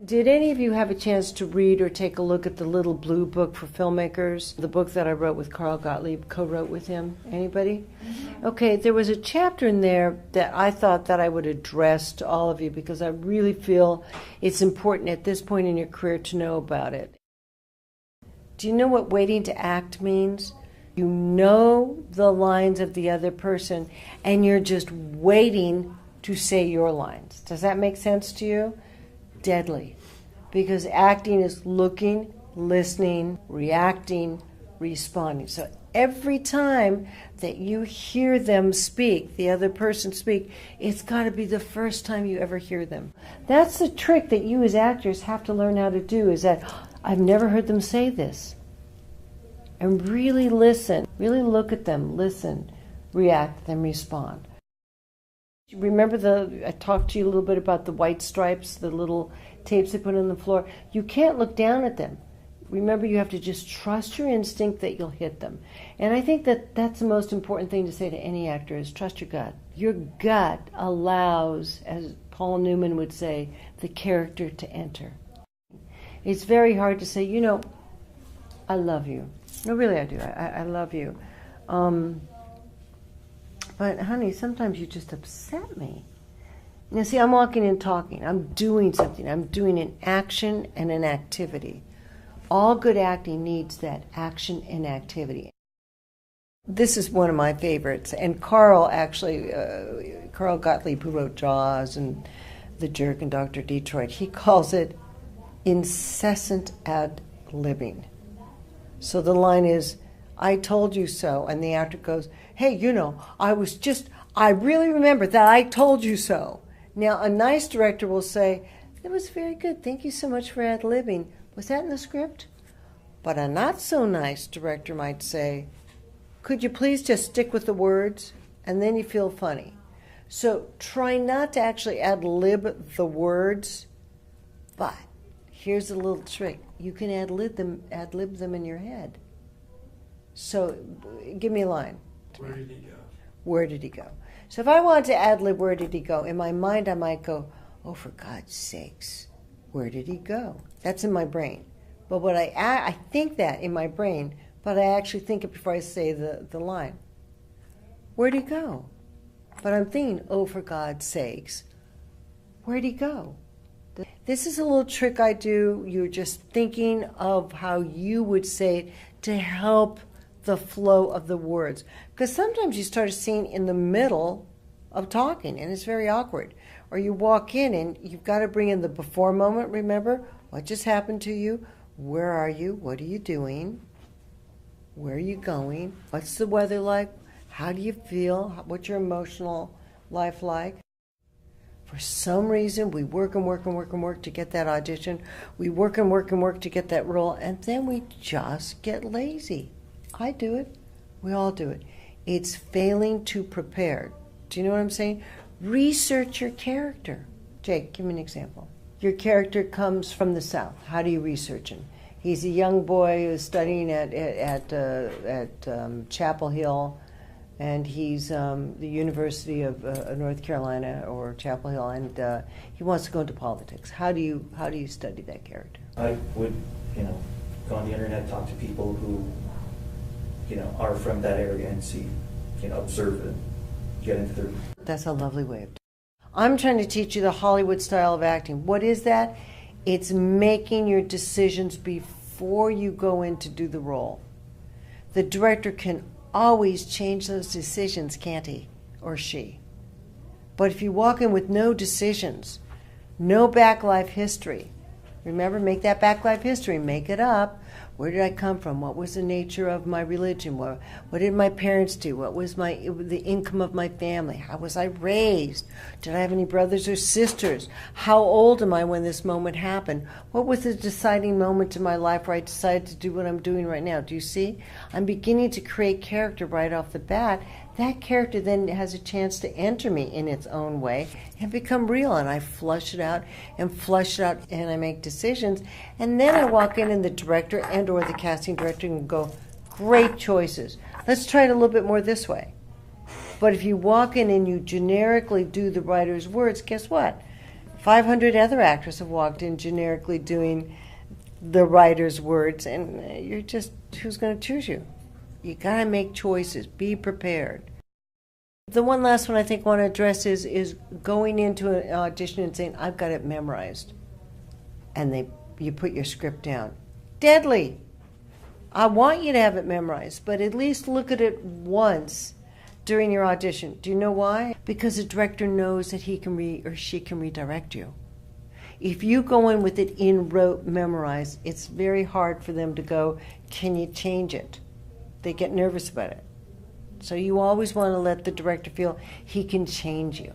Did any of you have a chance to read or take a look at the Little Blue Book for Filmmakers? The book that I wrote with Carl Gottlieb, co-wrote with him. Anybody? Okay, there was a chapter in there that I thought that I would address to all of you because I really feel it's important at this point in your career to know about it. Do you know what waiting to act means? You know the lines of the other person and you're just waiting to say your lines. Does that make sense to you? Deadly. Because acting is looking, listening, reacting, responding. So every time that you hear them speak, the other person speak, it's got to be the first time you ever hear them. That's the trick that you as actors have to learn how to do, is that I've never heard them say this. And really listen, really look at them, listen, react, then respond. Remember I talked to you a little bit about the white stripes, the little tapes they put on the floor. You can't look down at them. Remember, you have to just trust your instinct that you'll hit them. And I think that that's the most important thing to say to any actor is trust your gut. Your gut allows, as Paul Newman would say, the character to enter. It's very hard to say, I love you. No, really I do. I love you. But, honey, sometimes you just upset me. Now, see, I'm walking and talking. I'm doing something. I'm doing an action and an activity. All good acting needs that action and activity. This is one of my favorites. And Carl, actually, Carl Gottlieb, who wrote Jaws and The Jerk and Dr. Detroit, he calls it incessant ad-libbing. So the line is, I told you so. And the actor goes, hey, I really remember that I told you so. Now, a nice director will say, that was very good. Thank you so much for ad-libbing. Was that in the script? But a not so nice director might say, could you please just stick with the words? And then you feel funny. So try not to actually ad-lib the words, but here's a little trick. You can ad-lib them in your head. So give me a line. Where did he go? Where did he go? So if I want to ad-lib where did he go, in my mind I might go, oh, for God's sakes, where did he go? That's in my brain. But what I think that in my brain, but I actually think it before I say the line. Where'd he go? But I'm thinking, oh, for God's sakes, where'd he go? This is a little trick I do. You're just thinking of how you would say it to help the flow of the words. Because sometimes you start seeing in the middle of talking, and it's very awkward. Or you walk in, and you've got to bring in the before moment, remember? What just happened to you? Where are you? What are you doing? Where are you going? What's the weather like? How do you feel? What's your emotional life like? For some reason, we work and work and work and work to get that audition. We work and work and work to get that role, and then we just get lazy. I do it. We all do it. It's failing to prepare. Do you know what I'm saying? Research your character. Jake, give me an example. Your character comes from the South. How do you research him? He's a young boy who's studying at Chapel Hill, and he's the University of North Carolina or Chapel Hill, and he wants to go into politics. How do you study that character? I would, go on the internet, talk to people who, are from that area and see, observe it, get into their... That's a lovely way of doing it. I'm trying to teach you the Hollywood style of acting. What is that? It's making your decisions before you go in to do the role. The director can always change those decisions, can't he or she? But if you walk in with no decisions, no back life history, remember, make that back life history, make it up. Where did I come from? What was the nature of my religion? What did my parents do? What was the income of my family? How was I raised? Did I have any brothers or sisters? How old am I when this moment happened? What was the deciding moment in my life where I decided to do what I'm doing right now? Do you see? I'm beginning to create character right off the bat. That character then has a chance to enter me in its own way and become real. And I flush it out, and I make decisions. And then I walk in, and the director and or the casting director can go, great choices. Let's try it a little bit more this way. But if you walk in and you generically do the writer's words, guess what? 500 other actors have walked in generically doing the writer's words, and you're just, who's going to choose you? You got to make choices. Be prepared. The one last one I think I want to address is going into an audition and saying, I've got it memorized. And you put your script down. Deadly. I want you to have it memorized, but at least look at it once during your audition. Do you know why? Because the director knows that he can or she can redirect you. If you go in with it in rote memorized, it's very hard for them to go, can you change it? They get nervous about it. So you always want to let the director feel he can change you.